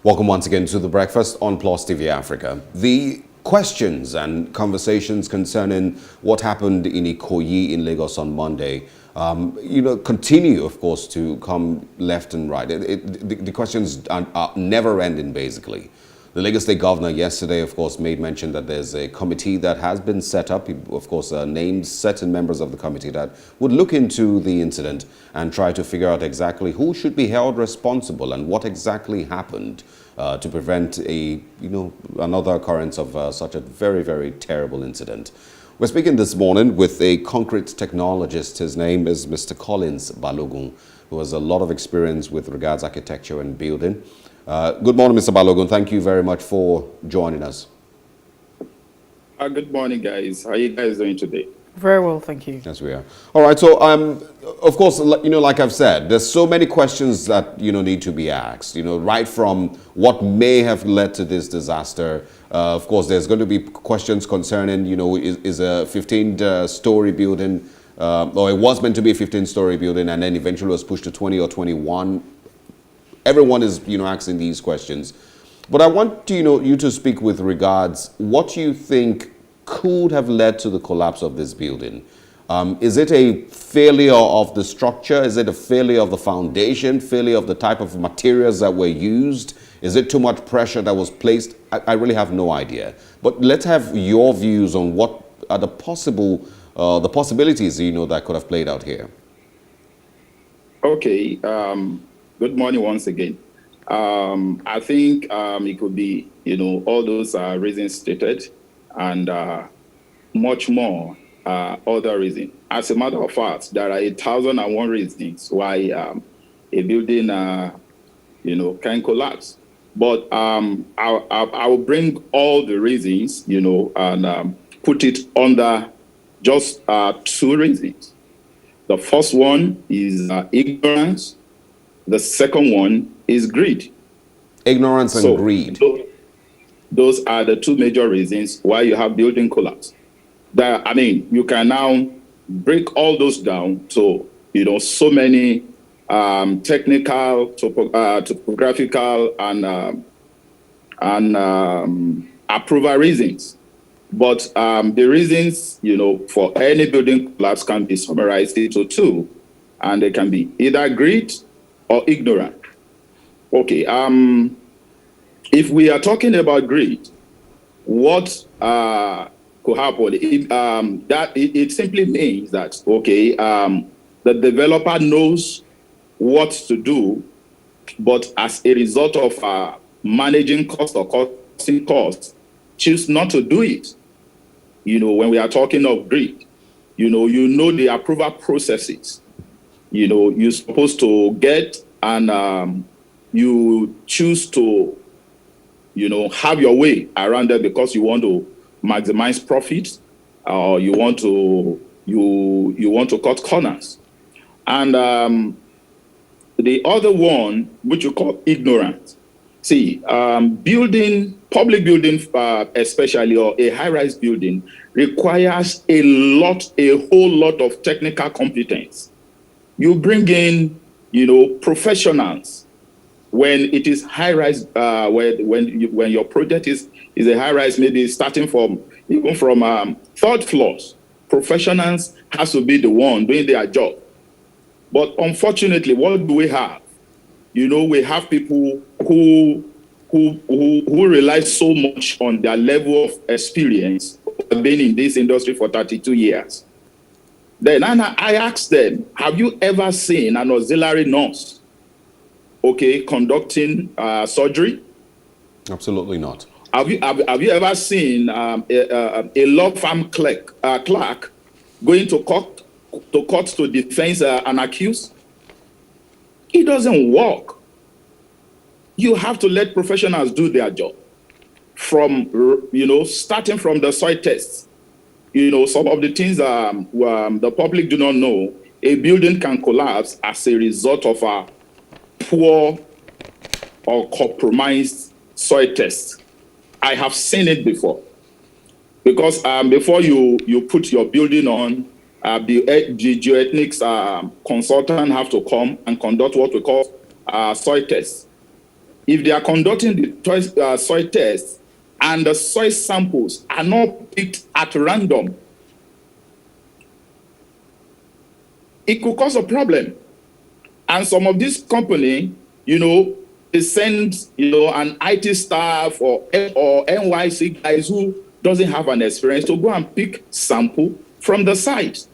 Welcome once again to The Breakfast on Plus TV Africa. The questions and conversations concerning what happened in Ikoyi in Lagos on Monday, continue, of course, to come left and right. The questions are never ending, basically. The Lagos State Governor yesterday, of course, made mention that there's a committee that has been set up. He, of course, named certain members of the committee that would look into the incident and try to figure out exactly who should be held responsible and what exactly happened to prevent another occurrence of such a very, very terrible incident. We're speaking this morning with a concrete technologist. His name is Mr. Collins Balogun, who has a lot of experience with regards architecture and building. Good morning, Mr. Balogun. Thank you very much for joining us. Good morning, guys. How are you guys doing today? Very well, thank you. Yes, we are. All right. So, of course, like I've said, there's so many questions that, need to be asked, right from what may have led to this disaster. Of course, there's going to be questions concerning, is a 15-story building, or it was meant to be a 15-story building and then eventually was pushed to 20 or 21. Everyone is, asking these questions. But I want you to speak with regards what you think could have led to the collapse of this building. Is it a failure of the structure? Is it a failure of the foundation? Failure of the type of materials that were used? Is it too much pressure that was placed? I really have no idea. But let's have your views on what are the possibilities, that could have played out here. Okay. Good morning once again. I think it could be, all those reasons stated and much more other reasons. As a matter of fact, there are 1,001 reasons why a building, can collapse. But I will bring all the reasons, and put it under just 2 reasons. The first one is ignorance. The second one is greed. Ignorance and greed. Those are the 2 major reasons why you have building collapse. You can now break all those down to, so many technical, topographical, and approval reasons. But the reasons, for any building collapse can be summarized into 2, and they can be either greed or ignorant. Okay. If we are talking about greed, what could happen? It simply means that the developer knows what to do, but as a result of managing cost or costing costs, choose not to do it. When we are talking of greed, the approval processes. You're supposed to get, and you choose to, have your way around it because you want to maximize profits, or you want to cut corners. And the other one, which you call ignorance. See, public building, especially, or a high-rise building, requires a whole lot of technical competence. You bring in, professionals when it is high-rise, when your project is a high-rise, maybe starting from 3rd floors. Professionals has to be the one doing their job. But unfortunately, what do we have? We have people who rely so much on their level of experience, being in this industry for 32 years. Then I asked them, have you ever seen an auxiliary nurse, conducting surgery? Absolutely not. Have you ever seen a law firm clerk going to court to defend an accused? It doesn't work. You have to let professionals do their job. From starting from the soil tests. Some of the things the public do not know. A building can collapse as a result of a poor or compromised soil test. I have seen it before. Because before you put your building on, the geoethics consultant have to come and conduct what we call soil tests. if they are conducting the soil tests and the soil samples are not picked at random, it could cause a problem. And some of these companies, they send, an IT staff or NYC guys who doesn't have an experience to go and pick sample from the site.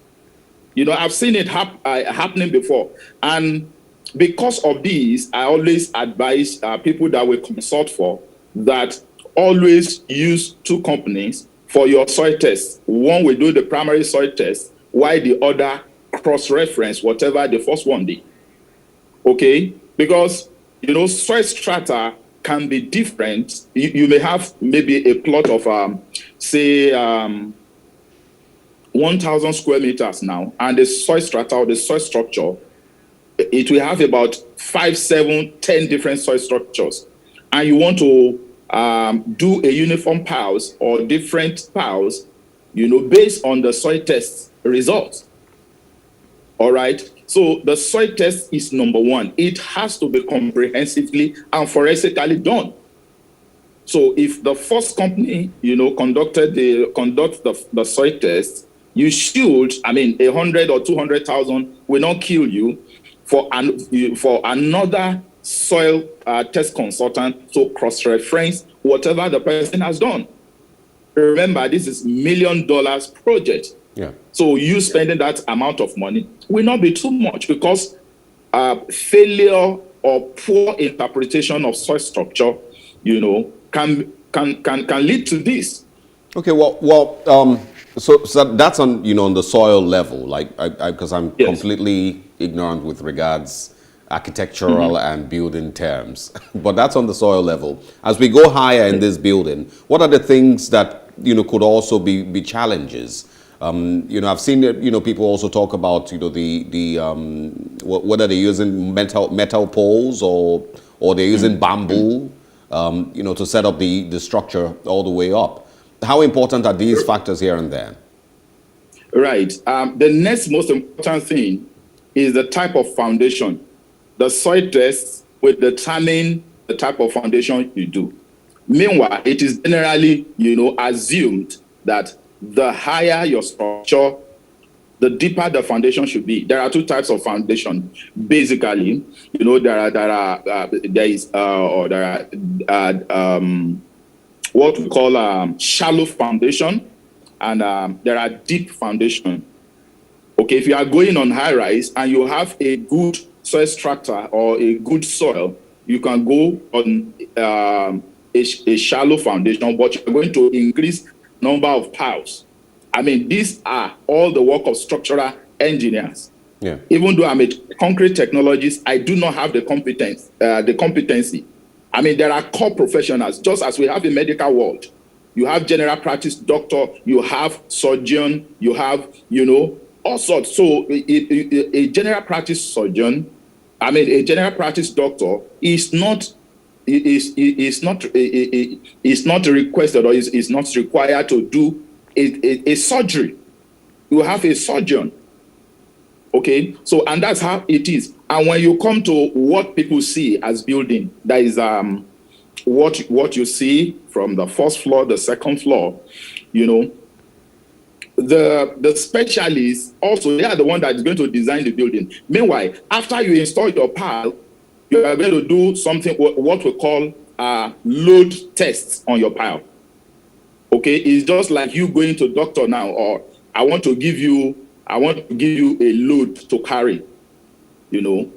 I've seen it happening before. And because of this, I always advise people that we consult for that always use two companies for your soil test. One will do the primary soil test, while the other cross-reference whatever the first one did. Okay? Because, soil strata can be different. You may have maybe a plot of, say, 1,000 square meters now, and the soil strata or the soil structure, it will have about 5, 7, 10 different soil structures. And you want to do a uniform piles or different piles, based on the soil test results. All right. So the soil test is number one. It has to be comprehensively and forensically done. So if the first company, conduct the soil test, you should, 100 or 200,000 will not kill you for another soil test consultant to cross-reference whatever the person has done. Remember, this is $1 million project. Yeah. So you spending that amount of money will not be too much, because failure or poor interpretation of soil structure, can lead to this. Okay. So that's on on the soil level, because I'm Yes. completely ignorant with regards architectural and building terms, but that's on the soil level. As we go higher in this building, what are the things that could also be challenges? I've seen people also talk about whether they're using metal poles or they're using bamboo to set up the structure all the way up. How important are these factors here and there? Right. The next most important thing is the type of foundation. The soil test will determine the type of foundation you do. Meanwhile, it is generally assumed that the higher your structure, the deeper the foundation should be. There are two types of foundation. Basically, there is what we call shallow foundation, and there are deep foundation. Okay, if you are going on high rise and you have a good soil strata or a good soil, you can go on a shallow foundation, but you're going to increase number of piles. These are all the work of structural engineers. Yeah. Even though I'm a concrete technologist, I do not have the competency. There are core professionals, just as we have in medical world. You have general practice doctor, you have surgeon, you have, all sorts. So a general practice surgeon, a general practice doctor is not requested or is not required to do a surgery. You have a surgeon. Okay, so and that's how it is. And when you come to what people see as building, that is what you see from the first floor, the second floor, the specialists also, they are the one that is going to design the building. Meanwhile, after you install your pile, you are going to do something what we call load tests on your pile. Okay, it's just like you going to doctor now, or I want to give you a load to carry, and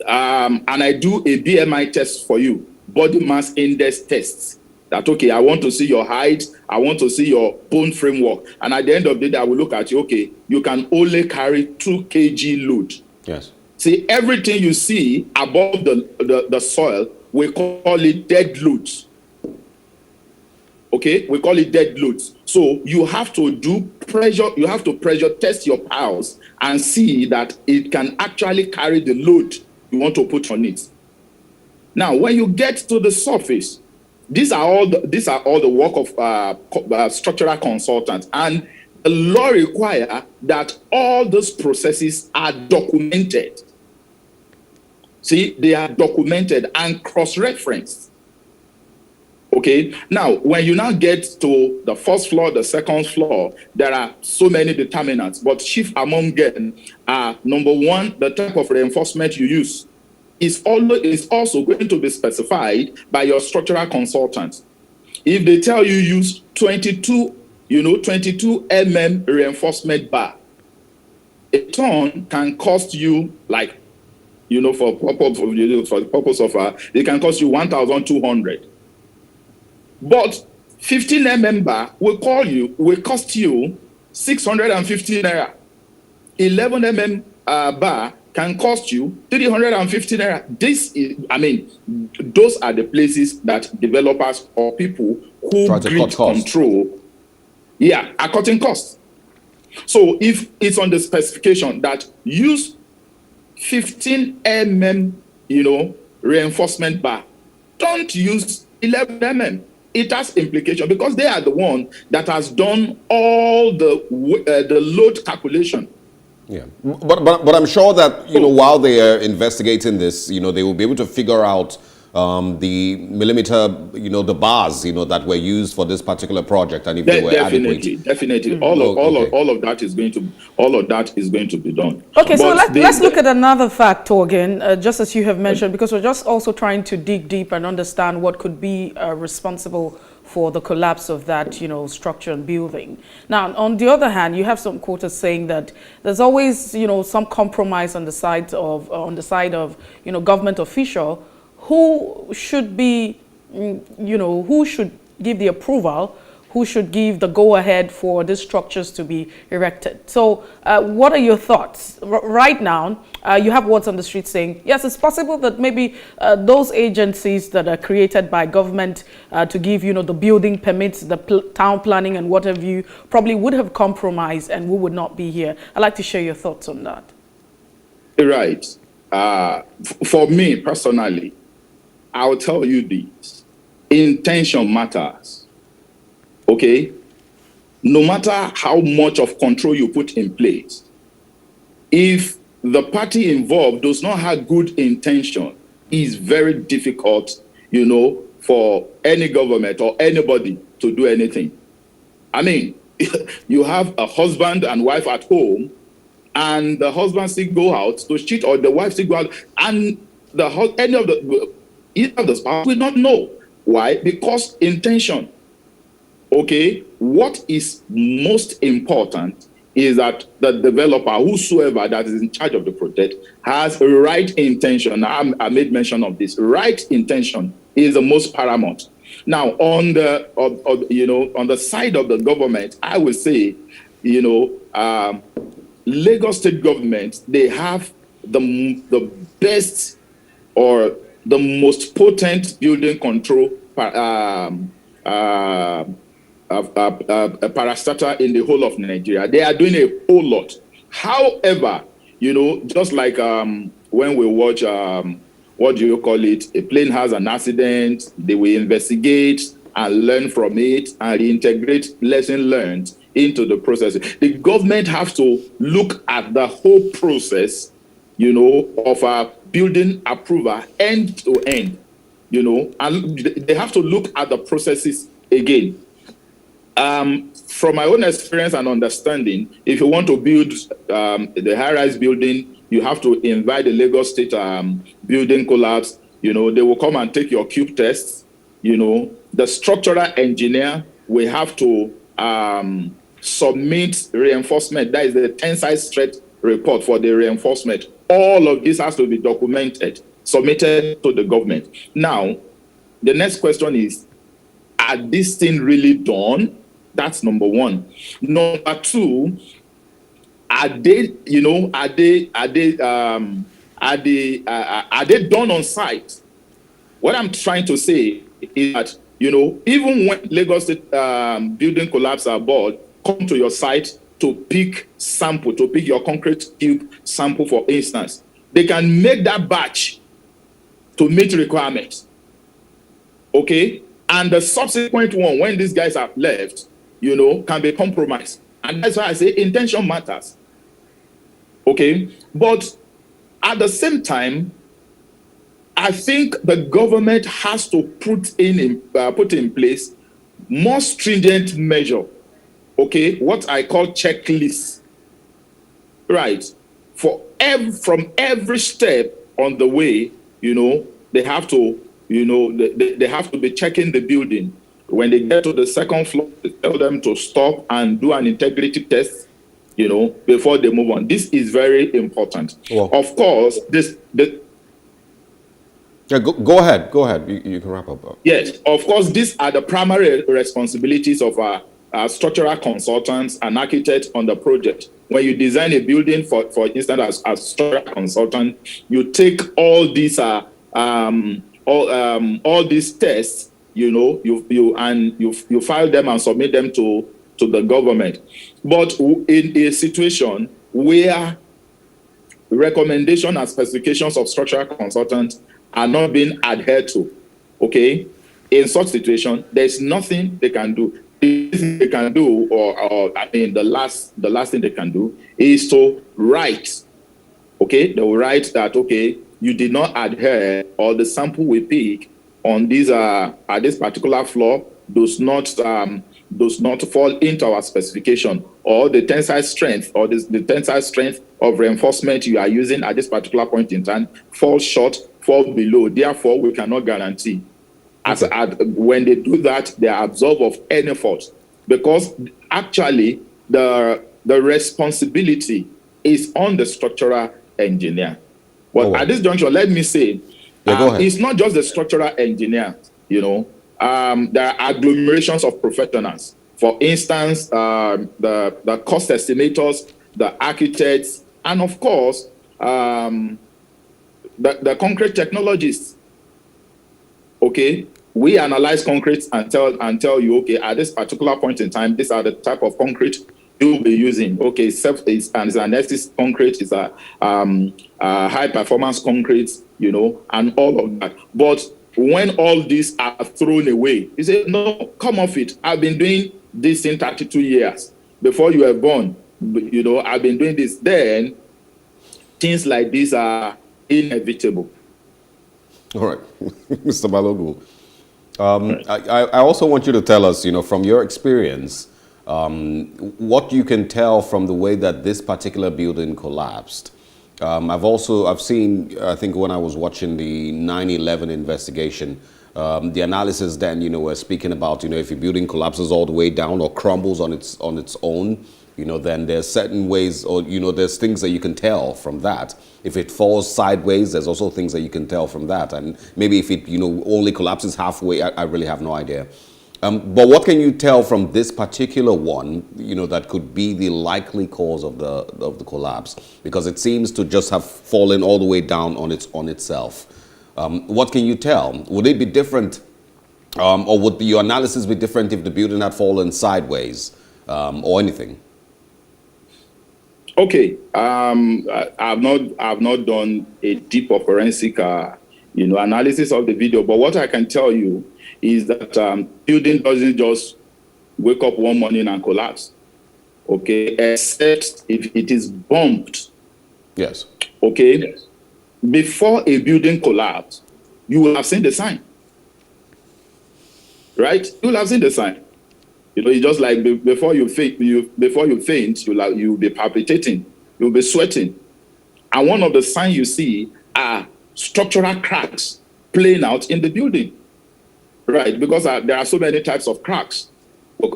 I do a BMI test for you, body mass index tests. That, okay, I want to see your height, I want to see your bone framework, and at the end of the day, I will look at you. Okay, you can only carry 2 kg load. Yes. See, everything you see above the soil, we call it dead loads. Okay, we call it dead loads. So you have to pressure test your piles and see that it can actually carry the load you want to put on it. Now, when you get to the surface, these are all the work of structural consultants, and the law requires that all those processes are documented. See, they are documented and cross-referenced. Okay, now when you now get to the first floor, the second floor, there are so many determinants, but chief among them are, number one, the type of reinforcement you use is also going to be specified by your structural consultant. If they tell you use 22 reinforcement bar, a ton can cost you, like, for the purpose of it can cost you 1,200. But 15 bar will cost you 650 naira. 11 bar can cost you 350 naira. Those are the places that developers or people who grid control, are cutting costs. So if it's on the specification that use 15 reinforcement bar, don't use 11 It has implication because they are the one that has done all the load calculation. Yeah, but I'm sure that while they are investigating this, they will be able to figure out the millimeter, the bars, that were used for this particular project, and if they were adequate. Definitely, all of that is going to be done. Okay, so let's look at another factor again, just as you have mentioned, because we're just also trying to dig deep and understand what could be responsible for the collapse of that, structure and building. Now, on the other hand, you have some quotas saying that there's always, some compromise on the side of government official who should be, who should give the approval, who should give the go-ahead for these structures to be erected. So what are your thoughts? Right now, you have words on the street saying, yes, it's possible that maybe those agencies that are created by government to give, the building permits, the town planning and what have you, probably would have compromised and we would not be here. I'd like to share your thoughts on that. Right. For me personally, I'll tell you this. Intention matters. Okay? No matter how much of control you put in place, if the party involved does not have good intention, it's very difficult, for any government or anybody to do anything. You have a husband and wife at home, and the husband still go out to cheat, or the wife still go out, and either of the spouse will not know. Why? Because intention. Okay, what is most important is that the developer, whosoever that is in charge of the project, has a right intention. I made mention of this. Right intention is the most paramount. Now, on the on the side of the government, I would say, Lagos State government, they have the best or the most potent building control parastatal in the whole of Nigeria. They are doing a whole lot. However, just like when we watch, what do you call it? A plane has an accident, they will investigate and learn from it and reintegrate lesson learned into the process. The government has to look at the whole process, of a building approval end to end, and they have to look at the processes again. From my own experience and understanding, if you want to build the high-rise building, you have to invite the Lagos State building collapse. They will come and take your cube tests. The structural engineer will have to submit reinforcement. That is the tensile strength report for the reinforcement. All of this has to be documented, submitted to the government. Now, the next question is, are these things really done? That's number one. Number two, are they done on site? What I'm trying to say is that, even when Lagos State building collapse board come to your site to pick your concrete cube sample, for instance, they can make that batch to meet requirements. Okay? And the subsequent one, when these guys have left, can be compromised. And that's why I say intention matters. Okay? But at the same time, I think the government has to put in place more stringent measure, okay, what I call checklists, right? From every step on the way, they have to, they have to be checking the building. When they get to the second floor, they tell them to stop and do an integrity test, before they move on. This is very important. Well, of course, yeah, go ahead. Go ahead. You can wrap up. yes, of course, these are the primary responsibilities of our structural consultants and architects on the project. When you design a building, for instance, as structural consultant, you take all these all these tests, you file them and submit them to the government. But in a situation where recommendation and specifications of structural consultants are not being adhered to, okay, in such situation, there's nothing they can do. The they can do, or I mean, the last thing they can do is to write. Okay, they will write that, okay, you did not adhere, or the sample we pick on these at this particular floor does not fall into our specification, or the tensile strength the tensile strength of reinforcement you are using at this particular point in time falls short, fall below. Therefore, we cannot guarantee. When they do that, they are absolved of any fault, because actually the responsibility is on the structural engineer. But at this juncture, let me say, it's not just the structural engineer. There are agglomerations of professionals. For instance, the cost estimators, the architects, and of course, the concrete technologists. Okay, we analyze concrete and tell you, okay, at this particular point in time, these are the type of concrete you will be using. Okay, it's an SC concrete, it's a high performance concrete, and all of that. But when all these are thrown away, you say, no, come off it. I've been doing this in 32 years. Before you were born, I've been doing this. Then things like this are inevitable. All right, Mr. Balogu. I also want you to tell us, from your experience, what you can tell from the way that this particular building collapsed. I've seen, I think when I was watching the 9/11 investigation, the analysis then, were speaking about, if a building collapses all the way down or crumbles on its own, then there's certain ways, or, there's things that you can tell from that. If it falls sideways, there's also things that you can tell from that. And maybe if it, only collapses halfway, I really have no idea. But what can you tell from this particular one, that could be the likely cause of the collapse? Because it seems to just have fallen all the way down on itself. What can you tell? Would it be different, or would your analysis be different if the building had fallen sideways, or anything? Okay, I've not done a deep forensic, analysis of the video. But what I can tell you is that building doesn't just wake up one morning and collapse. Okay, except if it is bumped. Yes. Okay. Yes. Before a building collapse, you will have seen the sign. Right? You will have seen the sign. It's just like before you faint, you'll be palpitating, you'll be sweating. And one of the signs you see are structural cracks playing out in the building. Right? Because there are so many types of cracks. We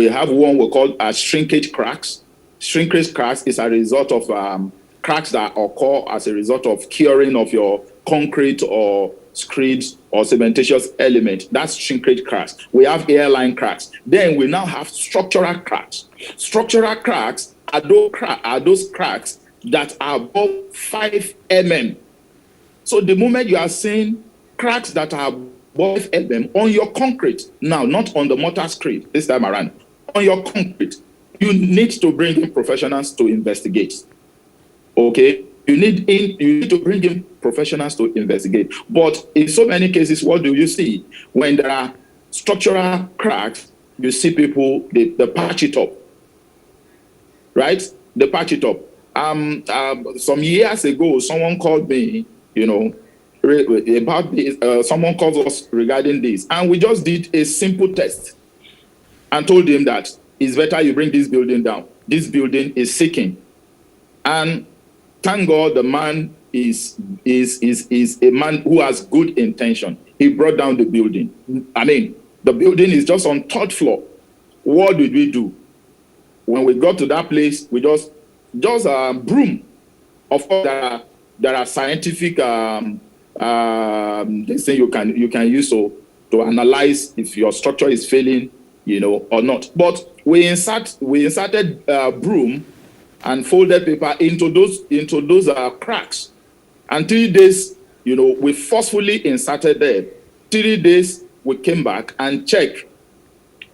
have one we call shrinkage cracks. Shrinkage cracks is a result of cracks that occur as a result of curing of your concrete or screeds or cementitious element. That's shrinkage cracks. We have airline cracks. Then we now have structural cracks. Structural cracks are those cracks that are above 5 mm. So the moment you are seeing cracks that are above mm on your concrete, now not on the mortar screed this time around, on your concrete, you need to bring in professionals to investigate. Okay? You need to bring in professionals to investigate. But in so many cases, what do you see? When there are structural cracks, you see people, they patch it up. Right? They patch it up. Some years ago, someone called me you know, about this. Someone calls us regarding this, and we just did a simple test and told him that it's better you bring this building down. This building is sinking, and thank God the man is a man who has good intention. He brought down the building. I mean, the building is just on third floor. What did we do? When we got to that place, we just broom. Of course, there are scientific this thing you can use to analyze if your structure is failing, or not. But we inserted broom and folded paper into those cracks, and 3 days, we forcefully inserted them. 3 days, we came back and checked.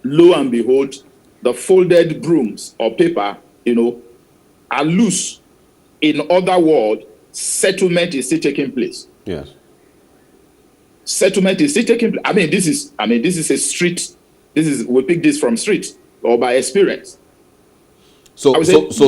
Lo and behold, the folded brooms or paper, are loose. In other words, settlement is still taking place. Yes. Settlement is still taking place. This is a street. We pick this from street or by experience. So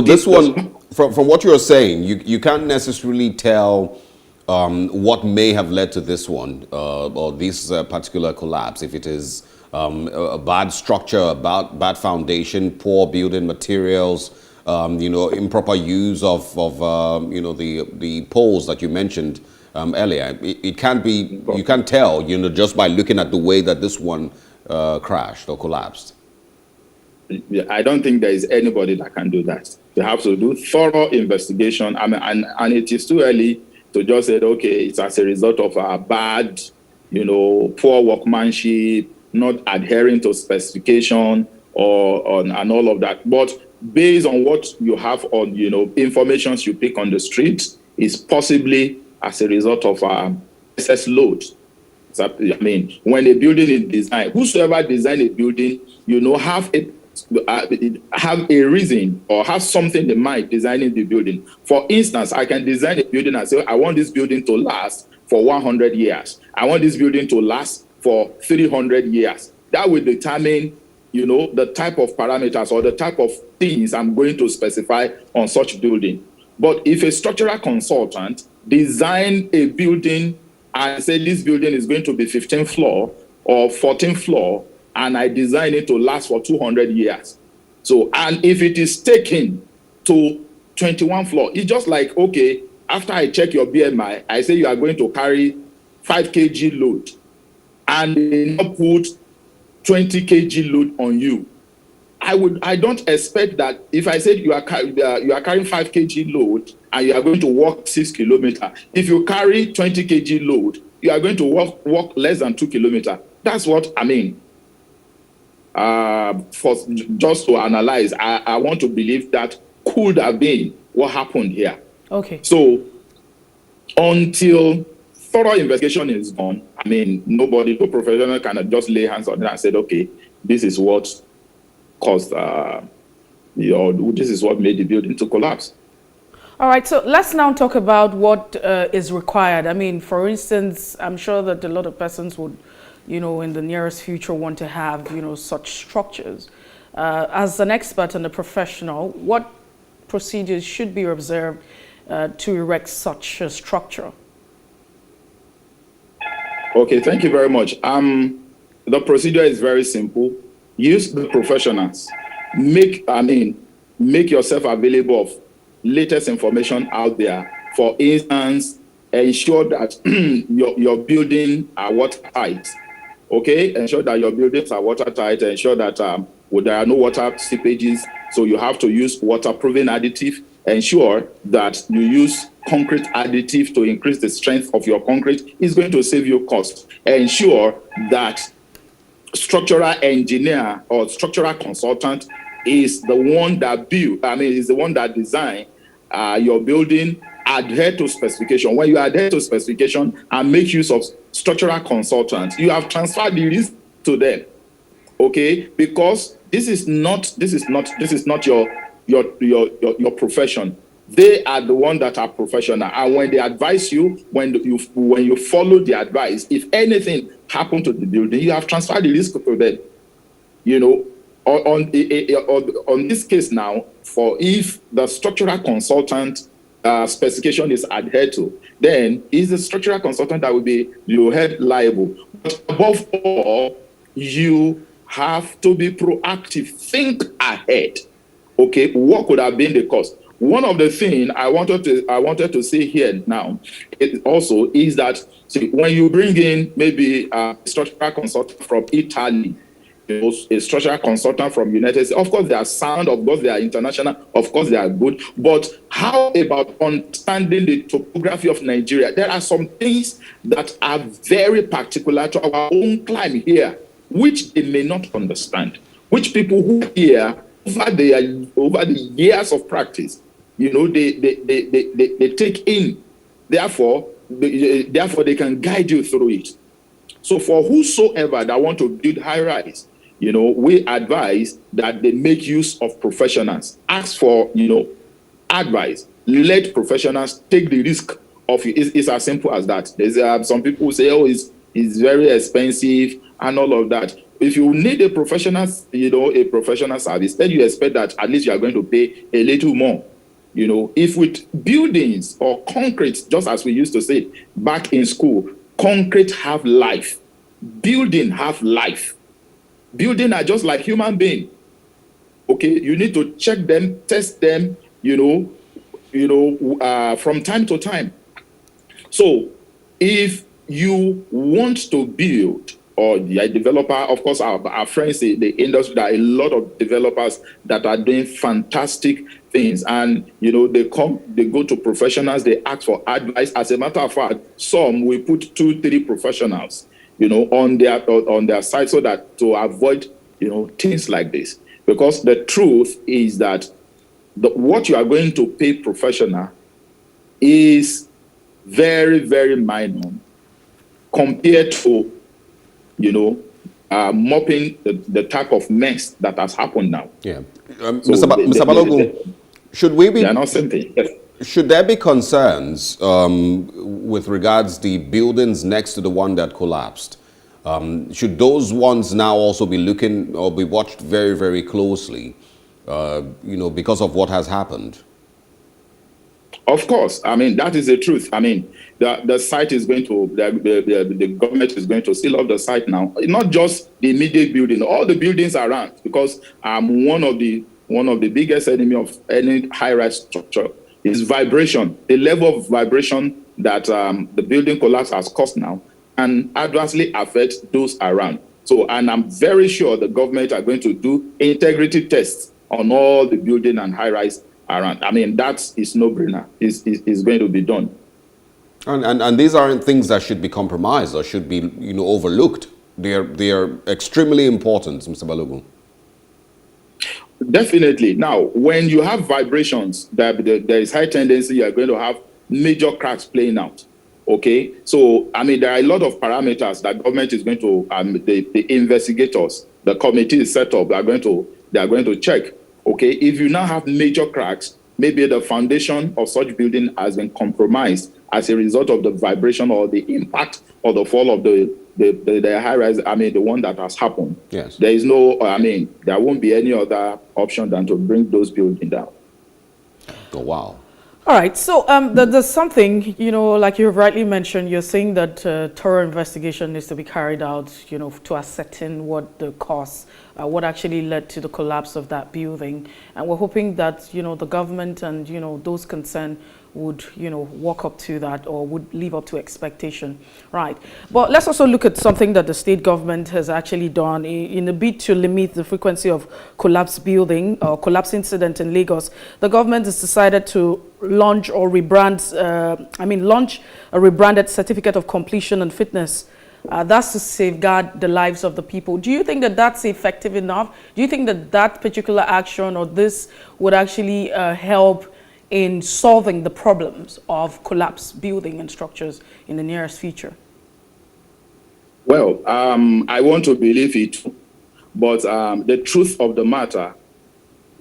this one, from what you're saying, you can't necessarily tell what may have led to this one or this particular collapse. If it is a bad structure, bad foundation, poor building materials, improper use of the poles that you mentioned earlier. It can't be. You can't tell, just by looking at the way that this one crashed or collapsed. I don't think there is anybody that can do that. You have to do thorough investigation. And it is too early to just say, okay, it's as a result of a bad, poor workmanship, not adhering to specification and all of that. But based on what you have on, information you pick on the street, is possibly as a result of excess load. When a building is designed, whosoever designed a building, have a reason or have something in mind designing the building. For instance, I can design a building and say, I want this building to last for 100 years. I want this building to last for 300 years. That will determine, the type of parameters or the type of things I'm going to specify on such building. But if a structural consultant design a building and say this building is going to be 15th floor or 14th floor, and I design it to last for 200 years. So, and if it is taken to 21 floor, it's just like, okay, after I check your BMI, I say you are going to carry 5 kg load, and they not put 20 kg load on you. I don't expect that if I said you are carrying 5 kg load and you are going to walk 6 kilometers, if you carry 20 kg load, you are going to walk less than 2 kilometers. That's what I mean. For just to analyze, I want to believe that could have been what happened here. Okay. So until thorough investigation is done, no professional can just lay hands on it and say, okay, this is what caused, this is what made the building to collapse. All right, so let's now talk about what is required. For instance, I'm sure that a lot of persons would, in the nearest future want to have, such structures. As an expert and a professional, what procedures should be observed to erect such a structure? Okay, thank you very much. The procedure is very simple. Use the professionals. Make yourself available of latest information out there. For instance, ensure that your building are watertight. Okay, ensure that your buildings are watertight. Ensure that there are no water seepages. So you have to use waterproofing additive. Ensure that you use concrete additive to increase the strength of your concrete. It's going to save you cost. Ensure that structural engineer or structural consultant is the one that is the one that design your building. Adhere to specification. When you adhere to specification and make use of structural consultants, you have transferred the risk to them. Okay, because this is not your profession. They are the one that are professional, and when they advise you, when you follow the advice, if anything happened to the building, you have transferred the risk to them. On this case now, for if the structural consultant specification is adhered to, then it's the structural consultant that will be held liable. But above all, you have to be proactive. Think ahead. Okay, what could have been the cost? One of the things I wanted to say here now also is that, see, when you bring in maybe a structural consultant from Italy, a structural consultant from United States, of course they are sound, of course they are international, of course they are good, but how about understanding the topography of Nigeria? There are some things that are very particular to our own climate here, which they may not understand, which people who here over the years of practice, they take in. Therefore, they can guide you through it. So for whosoever that want to build high rise, we advise that they make use of professionals. Ask for, advice. Let professionals take the risk of it. It's as simple as that. There's some people who say, oh, it's very expensive and all of that. If you need a professional, a professional service, then you expect that at least you are going to pay a little more. If with buildings or concrete, just as we used to say back in school, concrete have life. Building have life. Building are just like human beings. Okay, you need to check them, test them, from time to time. So if you want to build, or the developer, of course, our friends in the industry, there are a lot of developers that are doing fantastic things. And, they go to professionals, they ask for advice. As a matter of fact, some will put 2-3 professionals, on their side, so that to avoid, things like this. Because the truth is that what you are going to pay professional is very, very minor compared to, mopping the type of mess that has happened now. Yeah. Mr. Balogun, should we be... They are not something. Yes. Should there be concerns with regards the buildings next to the one that collapsed? Should those ones now also be looking or be watched very, very closely, because of what has happened? Of course. I mean, that is the truth. I mean, the site is going to, the government is going to seal off the site now. Not just the immediate building, all the buildings around, because one of the biggest enemy of any high-rise structure is vibration. The level of vibration that the building collapse has caused now and adversely affect those around. So, and I'm very sure the government are going to do integrity tests on all the building and high-rise around. I mean, that is no-brainer. Is going to be done. And these aren't things that should be compromised or should be, overlooked. They are extremely important, Mr. Balogun. Definitely. Now, when you have vibrations, there is high tendency you are going to have major cracks playing out. Okay, so I mean, there are a lot of parameters that government is going to, the investigators, the committee is set up. They are going to check. Okay, if you now have major cracks, maybe the foundation of such building has been compromised as a result of the vibration or the impact or the fall of the high rise. I mean, the one that has happened. Yes. There is no. I mean, there won't be any other option than to bring those buildings down. Oh, wow. All right, so there's something, like you rightly mentioned, you're saying that thorough investigation needs to be carried out, to ascertain what the cause, what actually led to the collapse of that building. And we're hoping that, the government and, those concerned would, walk up to that or would live up to expectation. Right. But let's also look at something that the state government has actually done in a bid to limit the frequency of collapse building or collapse incident in Lagos. The government has decided to launch or launch a rebranded certificate of completion and fitness. That's to safeguard the lives of the people. Do you think that that's effective enough? Do you think that that particular action or this would actually help in solving the problems of collapsed building and structures in the nearest future? Well, I want to believe it, but the truth of the matter,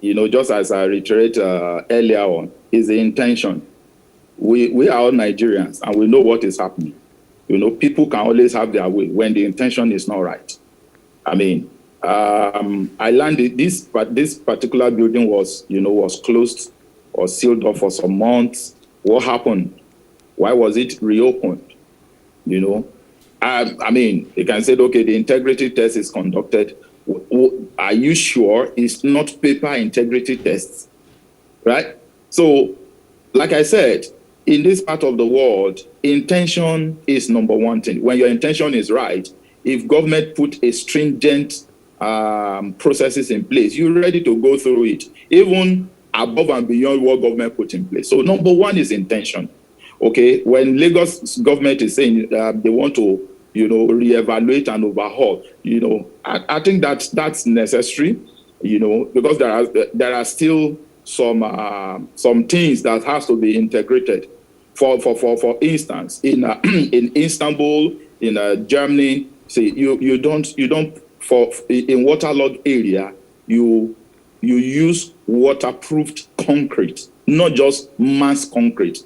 just as I reiterated earlier on, is the intention. We are all Nigerians and we know what is happening. People can always have their way when the intention is not right. I mean, I learned this particular building was closed or sealed off for some months. What happened? Why was it reopened? You know, I mean, they can say, okay, the integrity test is conducted. Are you sure it's not paper integrity tests, right? So, like I said, in this part of the world, intention is number one thing. When your intention is right, if government put a stringent processes in place, you're ready to go through it, even above and beyond what government put in place. So number one is intention. Okay, when Lagos government is saying they want to, reevaluate and overhaul, I think that's necessary, because there are still some things that has to be integrated. For instance, in in Istanbul, in Germany, see, you don't in waterlogged area, you use waterproofed concrete, not just mass concrete.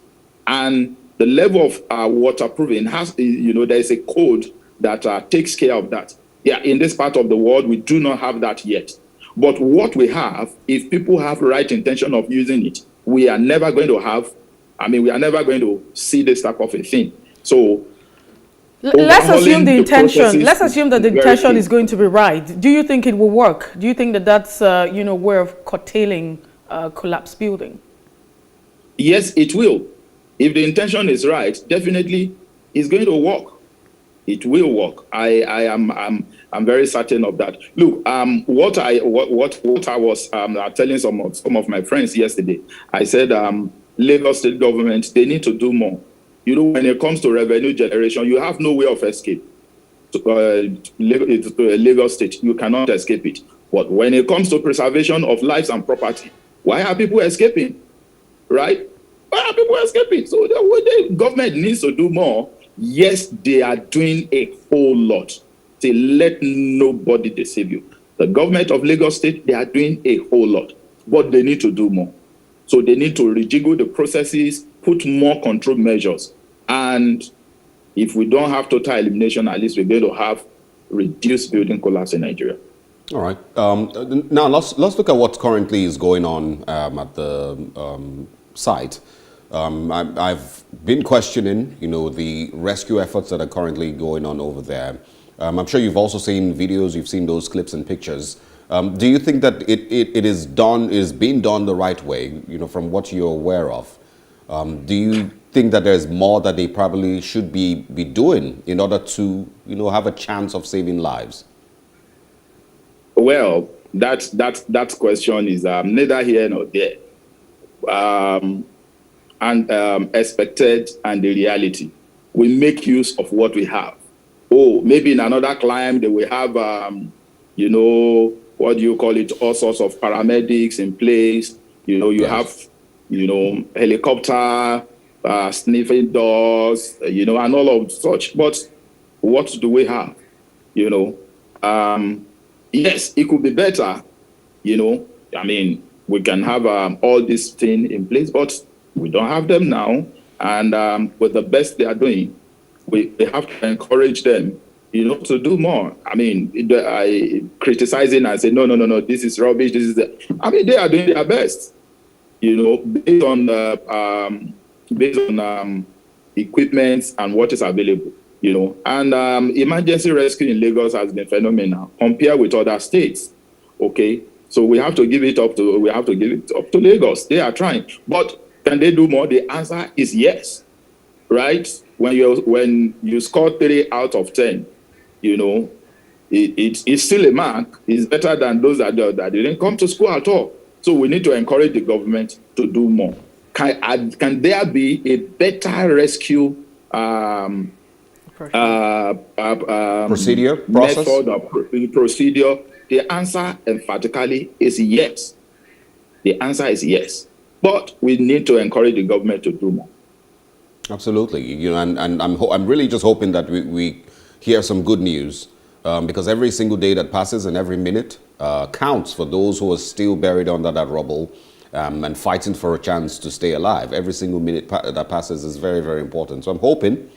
And the level of waterproofing has, there's a code that takes care of that. Yeah, in this part of the world, we do not have that yet. But what we have, if people have right intention of using it, we are never going to see this type of a thing. So let's assume the intention. Let's processes assume that the intention is going to be right. Do you think it will work? Do you think that that's way of curtailing collapse building? Yes, it will. If the intention is right, definitely it's going to work. It will work. I'm very certain of that. Look, what I was telling some of my friends yesterday, I said Lagos state government, they need to do more. When it comes to revenue generation, you have no way of escape. Lagos state, you cannot escape it. But when it comes to preservation of lives and property, why are people escaping? Right? Why are people escaping? So the government needs to do more. Yes, they are doing a whole lot. Say, let nobody deceive you. The government of Lagos State, they are doing a whole lot, but they need to do more. So they need to rejiggle the processes, put more control measures. And if we don't have total elimination, at least we're going to have reduced building collapse in Nigeria. All right. Now let's look at what currently is going on at the site. I've been questioning, the rescue efforts that are currently going on over there. I'm sure you've also seen videos, you've seen those clips and pictures. Do you think that it is being done the right way, from what you're aware of? Do you think that there's more that they probably should be doing in order to, have a chance of saving lives? Well, that question is neither here nor there. Expected and the reality. We make use of what we have. Oh, maybe in another climb they will have, what do you call it? All sorts of paramedics in place. You have, helicopter, sniffing dogs, and all of such. But what do we have? Yes, it could be better. We can have all these things in place, but we don't have them now. And with the best they are doing, we have to encourage them, to do more. I criticizing and say, no, this is rubbish. They are doing their best, based on equipment and what is available, And emergency rescue in Lagos has been phenomenal compared with other states. Okay, so we have to give it up to Lagos. They are trying, but can they do more? The answer is yes. Right? When you score 3 out of 10, it's still a mark. It's better than those that didn't come to school at all. So we need to encourage the government to do more. Can there be a better rescue procedure, method or procedure? The answer emphatically is yes. The answer is yes. But we need to encourage the government to do more. Absolutely, and I'm really just hoping that we hear some good news, because every single day that passes and every minute counts for those who are still buried under that rubble and fighting for a chance to stay alive. Every single minute that passes is very, very important. So I'm hoping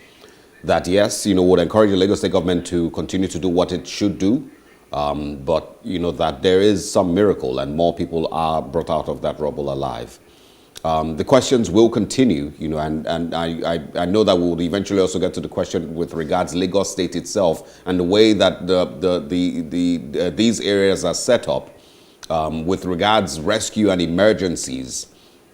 that, yes, would encourage the Lagos State government to continue to do what it should do, but, that there is some miracle and more people are brought out of that rubble alive. The questions will continue, and I know that we'll eventually also get to the question with regards Lagos State itself and the way that these areas are set up with regards rescue and emergencies.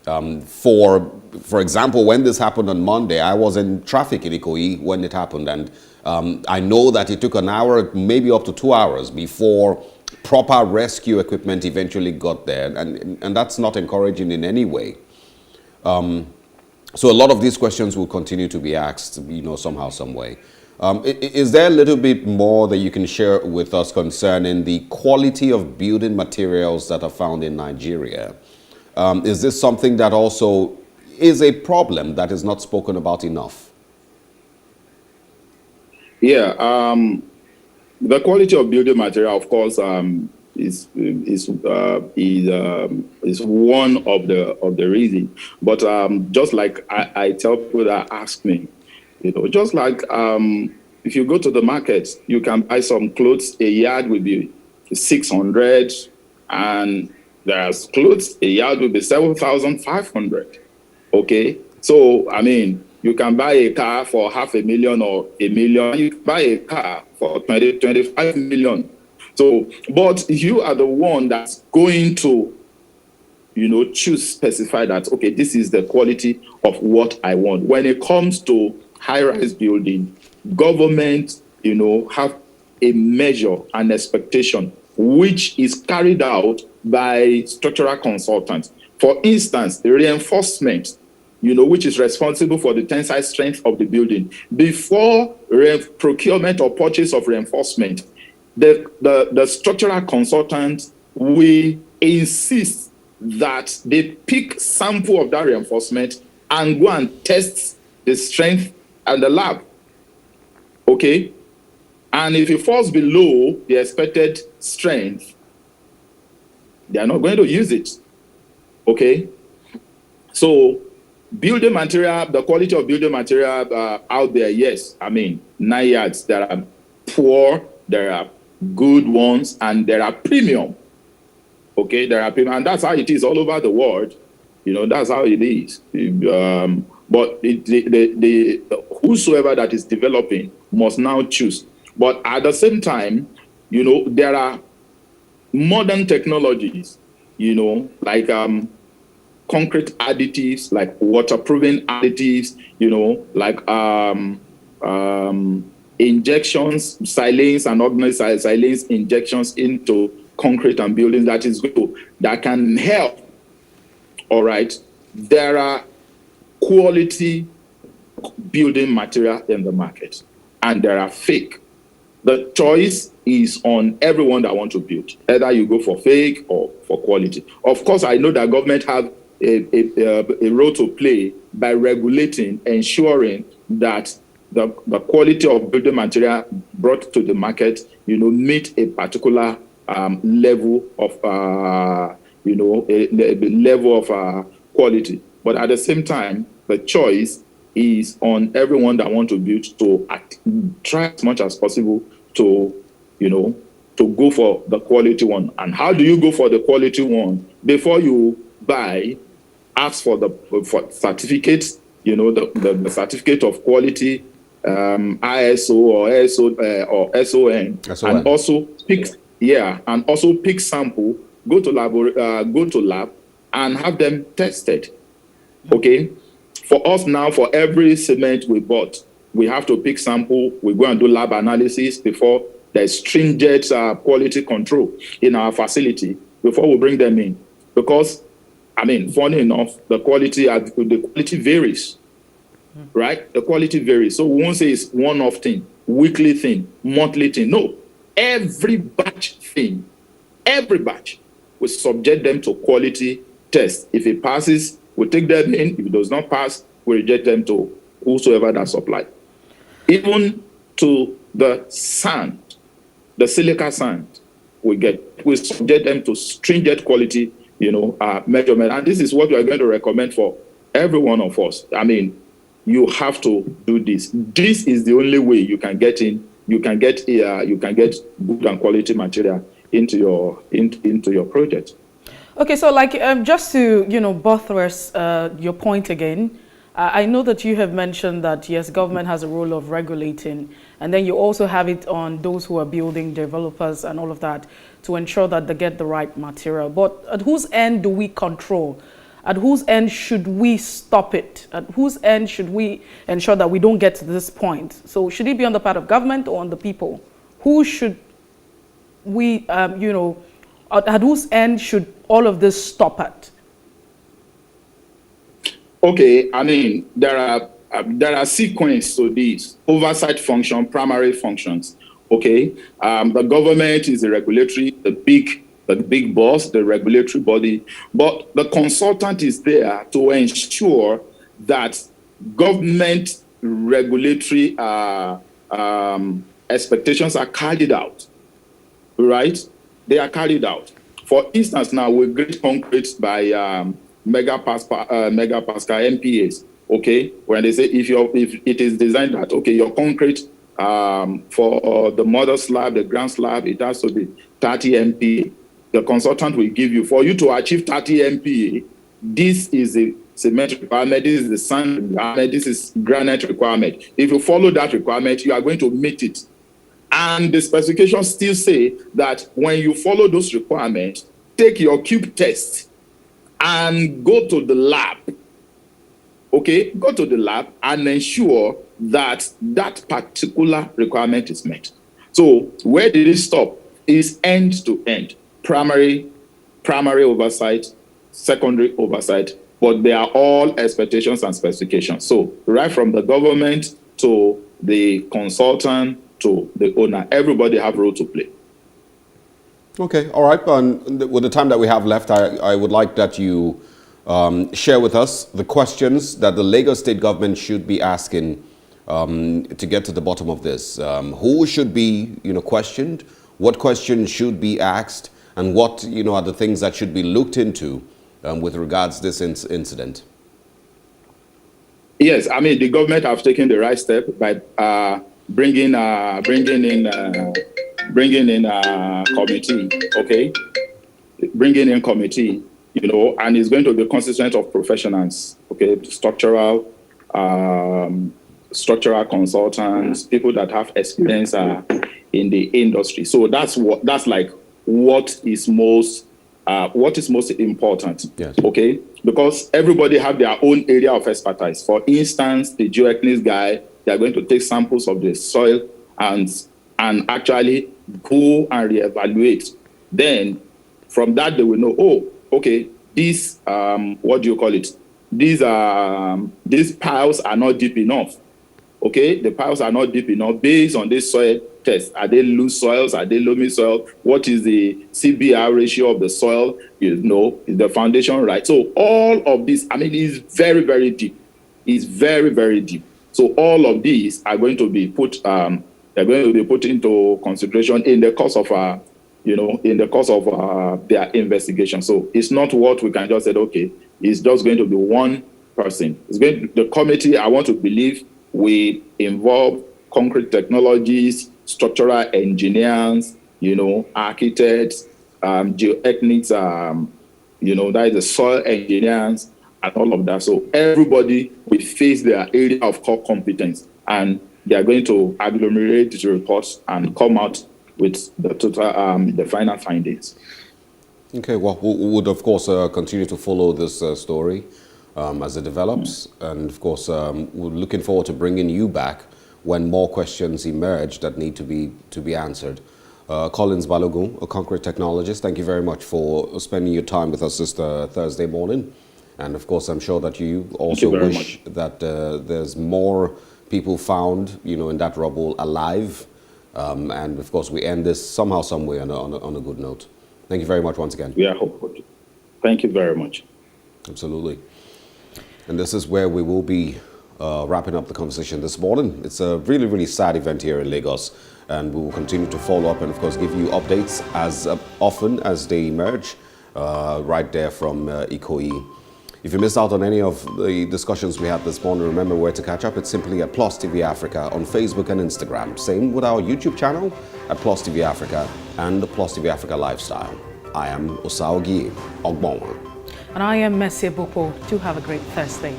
For example, when this happened on Monday, I was in traffic in Ikoyi when it happened, and I know that it took an hour, maybe up to 2 hours before proper rescue equipment eventually got there, and that's not encouraging in any way. So a lot of these questions will continue to be asked, somehow, some way. Is there a little bit more that you can share with us concerning the quality of building materials that are found in Nigeria? Is this something that also is a problem that is not spoken about enough? Yeah, the quality of building material, of course, is one of the reasons. But just like I tell people that ask me, just like if you go to the market, you can buy some clothes. A yard will be 600, and there's clothes. A yard will be 7,500. Okay, so I mean, you can buy a car for 500,000 or 1 million. You can buy a car for 25 million. So, but you are the one that's going to, specify that, okay, this is the quality of what I want. When it comes to high-rise building, government, have a measure, an expectation, which is carried out by structural consultants. For instance, the reinforcement, which is responsible for the tensile strength of the building. Before procurement or purchase of reinforcement, the structural consultant will insist that they pick sample of that reinforcement and go and test the strength at the lab. Okay? And if it falls below the expected strength, they are not going to use it. Okay? So, building material, the quality of building material out there, yes. I mean, 9 yards, there are poor, there are good ones, and there are premium. Okay, there are premium, and that's how it is all over the world. That's how it is. But whosoever that is developing must now choose. But at the same time, there are modern technologies, like concrete additives, like waterproofing additives, like injections, silane and organized silane injections into concrete and buildings that can help. All right. There are quality building material in the market, and there are fake. The choice is on everyone that wants to build. Either you go for fake or for quality. Of course, I know that government have a role to play by regulating, ensuring that the quality of building material brought to the market, meet a particular level of, a level of quality. But at the same time, the choice is on everyone that want to build to try as much as possible to, to go for the quality one. And how do you go for the quality one? Before you buy, ask for the certificates, the certificate of quality, ISO or SO or SON, and also pick sample, go to lab and have them tested. Okay, for us now, for every cement we bought, we have to pick sample. We go and do lab analysis before there's stringent quality control in our facility before we bring them in, because funny enough, the quality varies. Right? The quality varies. So we won't say it's one-off thing, weekly thing, monthly thing. No. Every batch we subject them to quality test. If it passes, we take them in. If it does not pass, we reject them to whosoever that supply. Even to the sand, the silica sand, we subject them to stringent quality, measurement. And this is what we are going to recommend for every one of us. You have to do this. This is the only way you can get in. You can get good and quality material into your project. Okay, so like just to buttress your point again, I know that you have mentioned that yes, government has a role of regulating, and then you also have it on those who are building, developers, and all of that to ensure that they get the right material. But at whose end do we control? At whose end should we stop it? At whose end should we ensure that we don't get to this point? So should it be on the part of government or on the people? Who should we, at whose end should all of this stop at? Okay, I mean, there are sequence to this oversight function, primary functions. Okay, the government is the regulatory, the big boss, the regulatory body, but the consultant is there to ensure that government regulatory expectations are carried out. Right? They are carried out. For instance, now with grade concrete by megapascal MPAs, okay, when they say if it is designed that okay, your concrete for the mother slab, the ground slab, it has to be 30 MPa. The consultant will give you for you to achieve 30 MPa. This is a cement requirement. This is the sand requirement. This is granite requirement. If you follow that requirement, you are going to meet it. And the specifications still say that when you follow those requirements, take your cube test and go to the lab. Okay, go to the lab and ensure that that particular requirement is met. So where did it stop? Is end to end. Primary oversight, secondary oversight, but they are all expectations and specifications. So right from the government to the consultant to the owner, everybody have a role to play. Okay, all right. With the time that we have left, I would like that you share with us the questions that the Lagos State government should be asking to get to the bottom of this. Who should be, questioned? What questions should be asked? And what, are the things that should be looked into with regards to this incident? Yes, I mean the government have taken the right step by bringing in committee, okay, bringing in committee, and it's going to be consistent of professionals, okay, structural consultants, people that have experience in the industry. So that's what is most important. Yes. Okay, because everybody have their own area of expertise. For instance, the geotechnics guy, they are going to take samples of the soil and actually go and reevaluate. Then from that they will know, oh, okay, these what do you call it? These piles are not deep enough. Okay, the piles are not deep enough based on this soil test. Are they loose soils? Are they loamy soil? What is the CBR ratio of the soil? Is the foundation right? So all of this, I mean, is very, very deep. It's very, very deep. So all of these are going to be put into consideration in the course of their investigation. So it's not what we can just say, okay, it's just going to be one person. The committee, I want to believe, will involve concrete technologists, structural engineers, architects, geotechnics, that is the soil engineers and all of that. So everybody will face their area of core competence, and they are going to agglomerate the reports and come out with the total, the final findings. Okay, well, we would, of course, continue to follow this story as it develops. And, of course, we're looking forward to bringing you back when more questions emerge that need to be answered. Collins Balogun, a concrete technologist, thank you very much for spending your time with us this Thursday morning. And, of course, I'm sure that you also wish that there's more people found, in that rubble alive. And, of course, we end this somehow, some way on a good note. Thank you very much once again. We are hopeful. Thank you very much. Absolutely. And this is where we will be wrapping up the conversation this morning. It's a really, really sad event here in Lagos, and we will continue to follow up and, of course, give you updates as often as they emerge right there from Ikoyi. If you missed out on any of the discussions we had this morning, remember where to catch up. It's simply at Plus TV Africa on Facebook and Instagram. Same with our YouTube channel at Plus TV Africa and the Plus TV Africa Lifestyle. I am Osaogi Ogbonwa. And I am Messi Boko. Do have a great Thursday.